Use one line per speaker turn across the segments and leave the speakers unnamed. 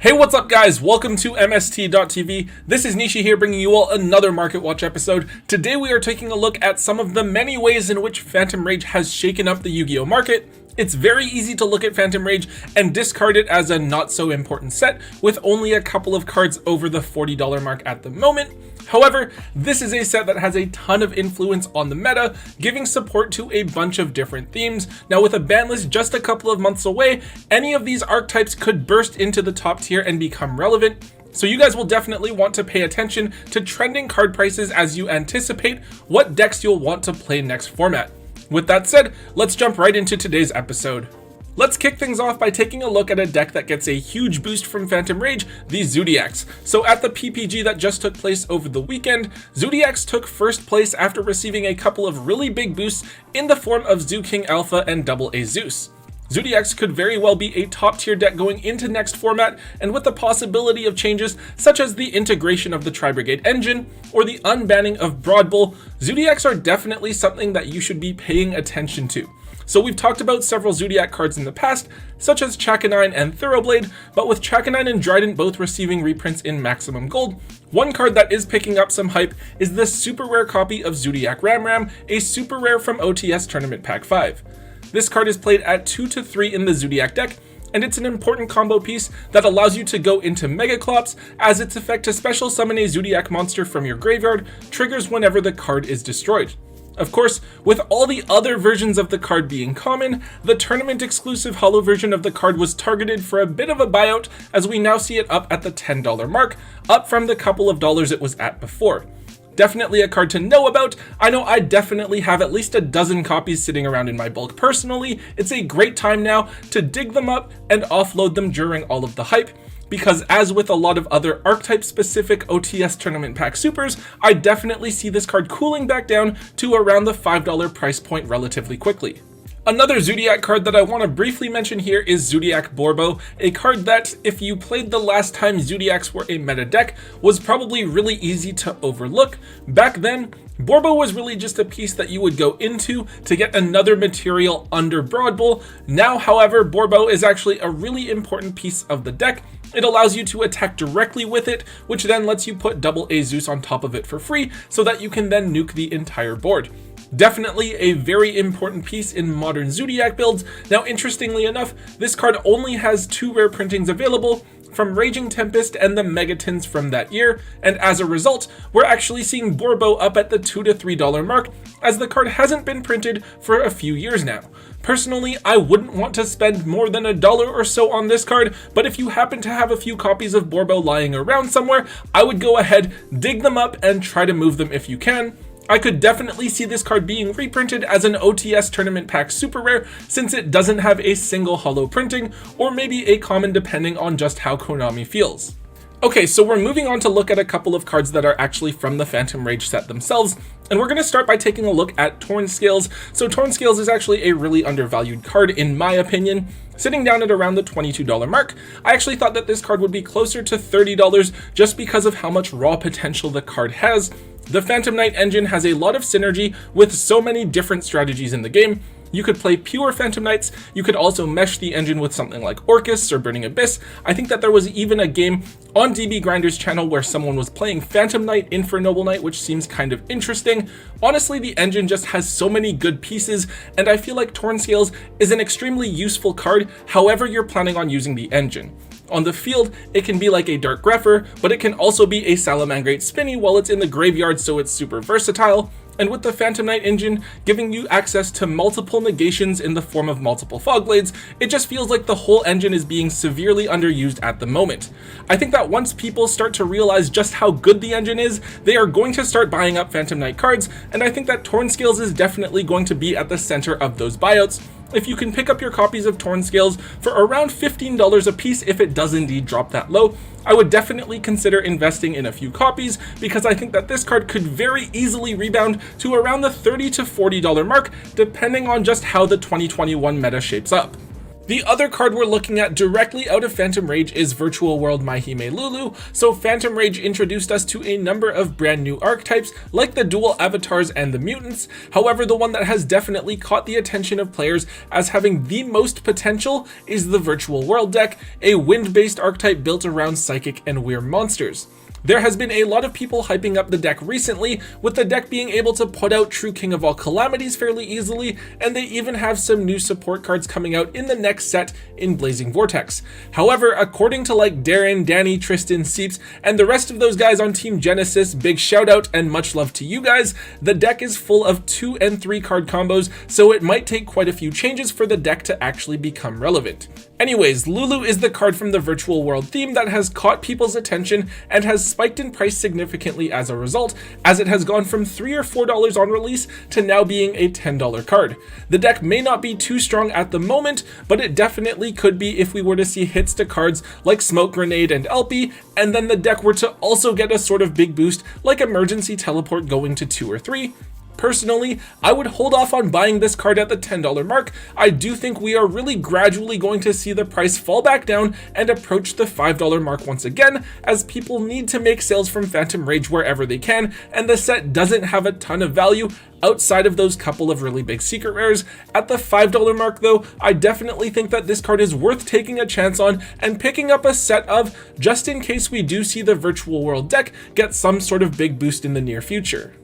Hey, what's up guys? Welcome to MST.TV. This is Nishi here bringing you all another Market Watch episode. Today we are taking a look at some of the many ways in which Phantom Rage has shaken up the Yu-Gi-Oh market. It's very easy to look at Phantom Rage and discard it as a not so important set with only a couple of cards over the $40 mark at the moment. However, this is a set that has a ton of influence on the meta, giving support to a bunch of different themes. Now with a ban list just a couple of months away, any of these archetypes could burst into the top tier and become relevant. So you guys will definitely want to pay attention to trending card prices as you anticipate what decks you'll want to play next format. With that said, let's jump right into today's episode. Let's kick things off by taking a look at a deck that gets a huge boost from Phantom Rage, the Zodiacs. So at the PPG that just took place over the weekend, Zodiacs took first place after receiving a couple of really big boosts in the form of Zoo King Alpha and Double A Zeus. Zodiacs could very well be a top tier deck going into next format, and with the possibility of changes such as the integration of the Tri-Brigade engine or the unbanning of Broad Bull, Zodiacs are definitely something that you should be paying attention to. So we've talked about several Zodiac cards in the past, such as Chakanine and Thoroughblade, but with Chakanine and Dryden both receiving reprints in Maximum Gold, one card that is picking up some hype is the super rare copy of Zodiac Ramm, a super rare from OTS Tournament Pack 5. This card is played at 2 to 3 in the Zodiac deck, and it's an important combo piece that allows you to go into Mega Clops, as its effect to special summon a Zodiac monster from your graveyard triggers whenever the card is destroyed. Of course, with all the other versions of the card being common, the tournament exclusive holo version of the card was targeted for a bit of a buyout, as we now see it up at the $10 mark, up from the couple of dollars it was at before. Definitely a card to know about. I know I definitely have at least a dozen copies sitting around in my bulk personally. It's a great time now to dig them up and offload them during all of the hype, because as with a lot of other archetype specific OTS Tournament Pack supers, I definitely see this card cooling back down to around the $5 price point relatively quickly. Another Zodiac card that I want to briefly mention here is Zodiac Borbo, a card that, if you played the last time Zodiacs were a meta deck, was probably really easy to overlook. Back then, Borbo was really just a piece that you would go into to get another material under Broad Bull. Now, however, Borbo is actually a really important piece of the deck. It allows you to attack directly with it, which then lets you put Double A Zeus on top of it for free, so that you can then nuke the entire board. Definitely a very important piece in modern Zodiac builds. Now, interestingly enough, this card only has 2 rare printings available from Raging Tempest and the Megatons from that year, and as a result, we're actually seeing Borbo up at the $2 to $3 mark, as the card hasn't been printed for a few years now. Personally, I wouldn't want to spend more than $1 or so on this card, but if you happen to have a few copies of Borbo lying around somewhere, I would go ahead, dig them up, and try to move them if you can. I could definitely see this card being reprinted as an OTS Tournament Pack super rare, since it doesn't have a single holo printing, or maybe a common depending on just how Konami feels. Okay, so we're moving on to look at a couple of cards that are actually from the Phantom Rage set themselves, and we're going to start by taking a look at Torn Scales. So Torn Scales is actually a really undervalued card in my opinion, sitting down at around the $22 mark. I actually thought that this card would be closer to $30 just because of how much raw potential the card has. The Phantom Knight engine has a lot of synergy with so many different strategies in the game. You could play pure Phantom Knights, you could also mesh the engine with something like Orcus or Burning Abyss. I think that there was even a game on DB Grinder's channel where someone was playing Phantom Knight in for Noble Knight, which seems kind of interesting. Honestly, the engine just has so many good pieces, and I feel like Torn Scales is an extremely useful card, however you're planning on using the engine. On the field, it can be like a Dark Grepher, but it can also be a Salamangreat Spinny while it's in the graveyard, so it's super versatile. And with the Phantom Knight engine giving you access to multiple negations in the form of multiple Fog Blades, it just feels like the whole engine is being severely underused at the moment. I think that once people start to realize just how good the engine is, they are going to start buying up Phantom Knight cards, and I think that Torn Scales is definitely going to be at the center of those buyouts. If you can pick up your copies of Torn Scales for around $15 a piece, if it does indeed drop that low, I would definitely consider investing in a few copies, because I think that this card could very easily rebound to around the $30 to $40 mark, depending on just how the 2021 meta shapes up. The other card we're looking at directly out of Phantom Rage is Virtual World Maihime Lulu. So Phantom Rage introduced us to a number of brand new archetypes like the dual avatars and the mutants. However, the one that has definitely caught the attention of players as having the most potential is the Virtual World deck, a wind-based archetype built around psychic and weird monsters. There has been a lot of people hyping up the deck recently, with the deck being able to put out True King of all Calamities fairly easily, and they even have some new support cards coming out in the next set in Blazing Vortex. However, according to like Darren, Danny, Tristan, Seeps, and the rest of those guys on Team Genesis, big shout out and much love to you guys, the deck is full of 2 and 3 card combos, so it might take quite a few changes for the deck to actually become relevant. Anyways, Lulu is the card from the Virtual World theme that has caught people's attention and has spiked in price significantly as a result, as it has gone from $3 or $4 on release to now being a $10 card. The deck may not be too strong at the moment, but it definitely could be if we were to see hits to cards like Smoke Grenade and Elpie, and then the deck were to also get a sort of big boost like Emergency Teleport going to 2 or 3. Personally, I would hold off on buying this card at the $10 mark. I do think we are really gradually going to see the price fall back down and approach the $5 mark once again, as people need to make sales from Phantom Rage wherever they can, and the set doesn't have a ton of value outside of those couple of really big secret rares. At the $5 mark though, I definitely think that this card is worth taking a chance on and picking up a set of, just in case we do see the Virtual World deck get some sort of big boost in the near future.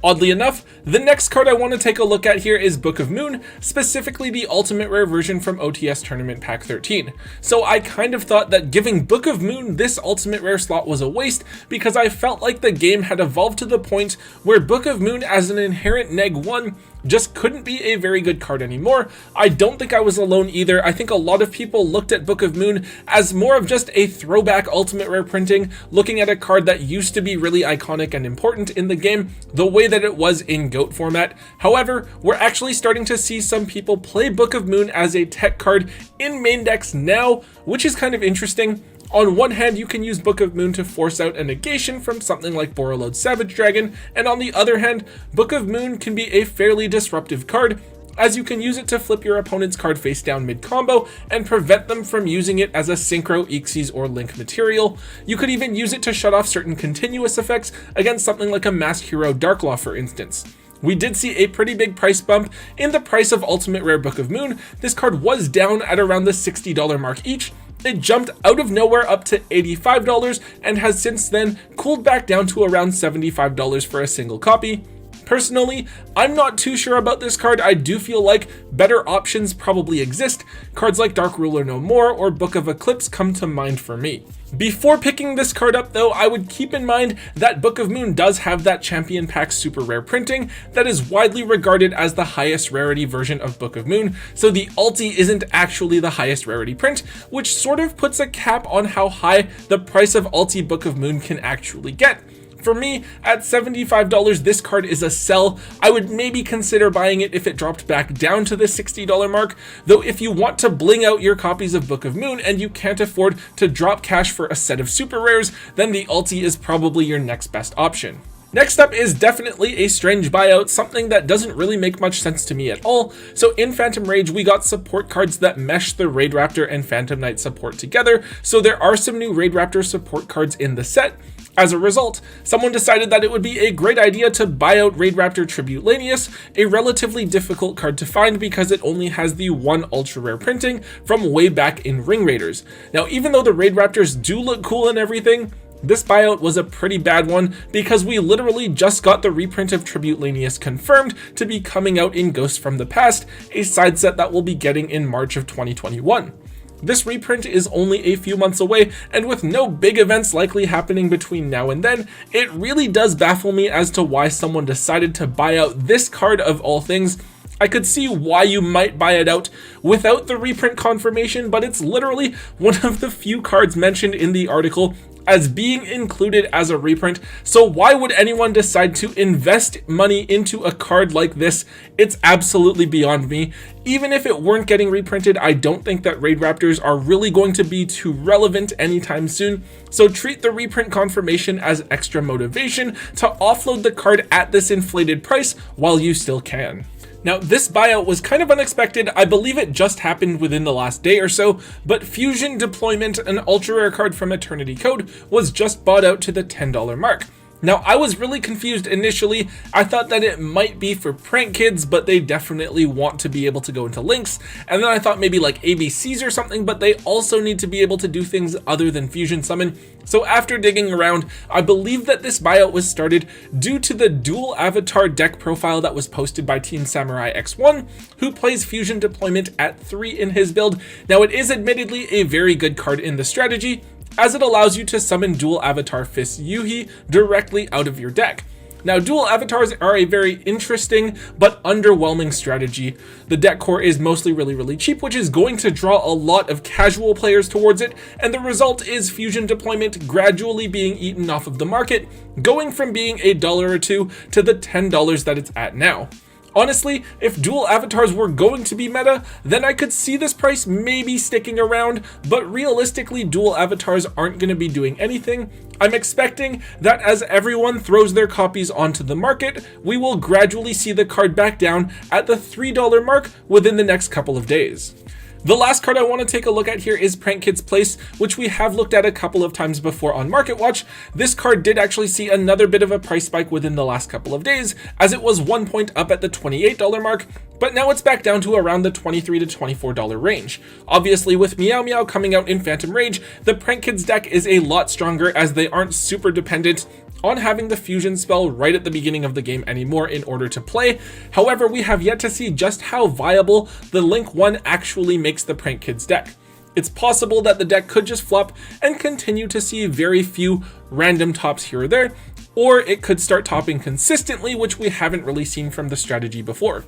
Oddly enough, the next card I want to take a look at here is Book of Moon, specifically the Ultimate Rare version from OTS Tournament Pack 13. So I kind of thought that giving Book of Moon this Ultimate Rare slot was a waste, because I felt like the game had evolved to the point where Book of Moon as an inherent neg 1 just couldn't be a very good card anymore. I don't think I was alone either. I think a lot of people looked at Book of Moon as more of just a throwback Ultimate Rare printing, looking at a card that used to be really iconic and important in the game, the way that it was in GOAT format. However, we're actually starting to see some people play Book of Moon as a tech card in main decks now, which is kind of interesting. On one hand, you can use Book of Moon to force out a negation from something like Borreload Savage Dragon, and on the other hand, Book of Moon can be a fairly disruptive card, as you can use it to flip your opponent's card face down mid-combo and prevent them from using it as a Synchro, Xyz, or Link material. You could even use it to shut off certain continuous effects against something like a Masked Hero Darklaw, for instance. We did see a pretty big price bump in the price of Ultimate Rare Book of Moon. This card was down at around the $60 mark each. It jumped out of nowhere up to $85 and has since then cooled back down to around $75 for a single copy. Personally, I'm not too sure about this card. I do feel like better options probably exist. Cards like Dark Ruler No More or Book of Eclipse come to mind for me. Before picking this card up though, I would keep in mind that Book of Moon does have that Champion Pack super rare printing that is widely regarded as the highest rarity version of Book of Moon, so the ulti isn't actually the highest rarity print, which sort of puts a cap on how high the price of ulti Book of Moon can actually get. For me, at $75, this card is a sell. I would maybe consider buying it if it dropped back down to the $60 mark, though if you want to bling out your copies of Book of Moon and you can't afford to drop cash for a set of super rares, then the ulti is probably your next best option. Next up is definitely a strange buyout, something that doesn't really make much sense to me at all. So in Phantom Rage, we got support cards that mesh the Raid Raptor and Phantom Knight support together, so there are some new Raid Raptor support cards in the set. As a result, someone decided that it would be a great idea to buy out Raid Raptor Tribute Lanius, a relatively difficult card to find because it only has the one ultra rare printing from way back in Ring Raiders. Now, even though the Raid Raptors do look cool and everything, this buyout was a pretty bad one because we literally just got the reprint of Tribute Lanius confirmed to be coming out in Ghosts from the Past, a side set that we'll be getting in March of 2021. This reprint is only a few months away, and with no big events likely happening between now and then, it really does baffle me as to why someone decided to buy out this card of all things. I could see why you might buy it out without the reprint confirmation, but it's literally one of the few cards mentioned in the article as being included as a reprint, so why would anyone decide to invest money into a card like this? It's absolutely beyond me. Even if it weren't getting reprinted, I don't think that Raid Raptors are really going to be too relevant anytime soon, so treat the reprint confirmation as extra motivation to offload the card at this inflated price while you still can. Now, this buyout was kind of unexpected. I believe it just happened within the last day or so, but Fusion Deployment, an ultra rare card from Eternity Code, was just bought out to the $10 mark. Now, I was really confused initially. I thought that it might be for prank kids, but they definitely want to be able to go into links. And then I thought maybe like ABCs or something, but they also need to be able to do things other than Fusion Summon. So after digging around, I believe that this buyout was started due to the dual avatar deck profile that was posted by Team Samurai X1, who plays Fusion Deployment at 3 in his build. Now, it is admittedly a very good card in the strategy, as it allows you to summon dual avatar Fist Yuhi directly out of your deck. Now, dual avatars are a very interesting but underwhelming strategy. The deck core is mostly really cheap, which is going to draw a lot of casual players towards it, and the result is Fusion Deployment gradually being eaten off of the market, going from being $1 or $2 to the $10 that it's at now. Honestly, if dual avatars were going to be meta, then I could see this price maybe sticking around, but realistically, dual avatars aren't going to be doing anything. I'm expecting that as everyone throws their copies onto the market, we will gradually see the card back down at the $3 mark within the next couple of days. The last card I want to take a look at here is Prank Kid's Place, which we have looked at a couple of times before on Market Watch. This card did actually see another bit of a price spike within the last couple of days, as it was 1 point up at the $28 mark, but now it's back down to around the $23 to $24 range. Obviously, with Meow Meow coming out in Phantom Rage, the Prank Kids deck is a lot stronger, as they aren't super dependent on having the fusion spell right at the beginning of the game anymore in order to play. However, we have yet to see just how viable the Link 1 actually makes the Prank Kids deck. It's possible that the deck could just flop and continue to see very few random tops here or there, or it could start topping consistently, which we haven't really seen from the strategy before.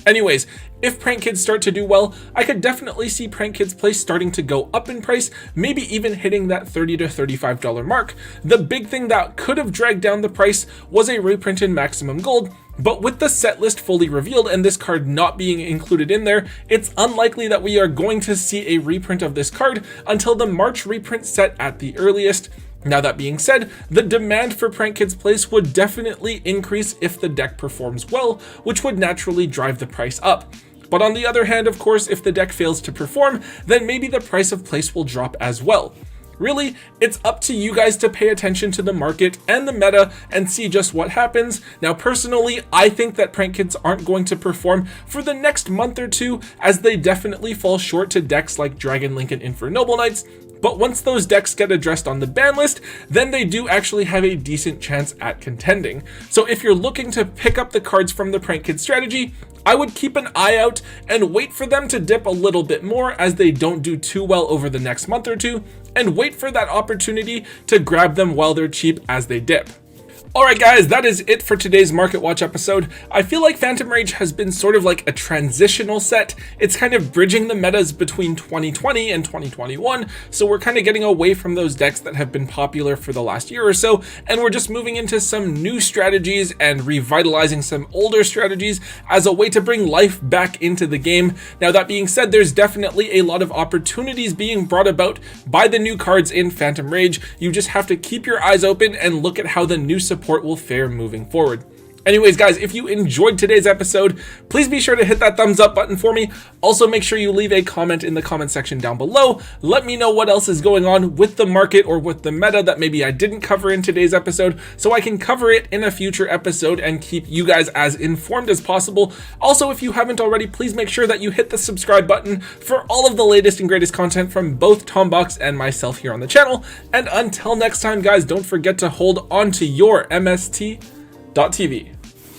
Anyways, if Prank Kids start to do well, I could definitely see Prank Kids Place starting to go up in price, maybe even hitting that $30 to $35 mark. The big thing that could have dragged down the price was a reprint in Maximum Gold, but with the set list fully revealed and this card not being included in there, it's unlikely that we are going to see a reprint of this card until the March reprint set at the earliest. Now, that being said, the demand for Prank Kids Place would definitely increase if the deck performs well, which would naturally drive the price up. But on the other hand, of course, if the deck fails to perform, then maybe the price of Place will drop as well. Really, it's up to you guys to pay attention to the market and the meta and see just what happens. Now, personally, I think that Prank Kids aren't going to perform for the next month or two, as they definitely fall short to decks like Dragon Link and Infernoble Knights. But once those decks get addressed on the ban list, then they do actually have a decent chance at contending. So if you're looking to pick up the cards from the Prank Kid strategy, I would keep an eye out and wait for them to dip a little bit more, as they don't do too well over the next month or two, and wait for that opportunity to grab them while they're cheap as they dip. Alright guys, that is it for today's Market Watch episode. I feel like Phantom Rage has been sort of like a transitional set. It's kind of bridging the metas between 2020 and 2021, so we're kind of getting away from those decks that have been popular for the last year or so, and we're just moving into some new strategies and revitalizing some older strategies as a way to bring life back into the game. Now, that being said, there's definitely a lot of opportunities being brought about by the new cards in Phantom Rage. You just have to keep your eyes open and look at how the new support will fare moving forward. Anyways guys, if you enjoyed today's episode, please be sure to hit that thumbs up button for me. Also, make sure you leave a comment in the comment section down below. Let me know what else is going on with the market or with the meta that maybe I didn't cover in today's episode, so I can cover it in a future episode and keep you guys as informed as possible. Also, if you haven't already, please make sure that you hit the subscribe button for all of the latest and greatest content from both Tombox and myself here on the channel. And until next time guys, don't forget to hold on to your MST.TV.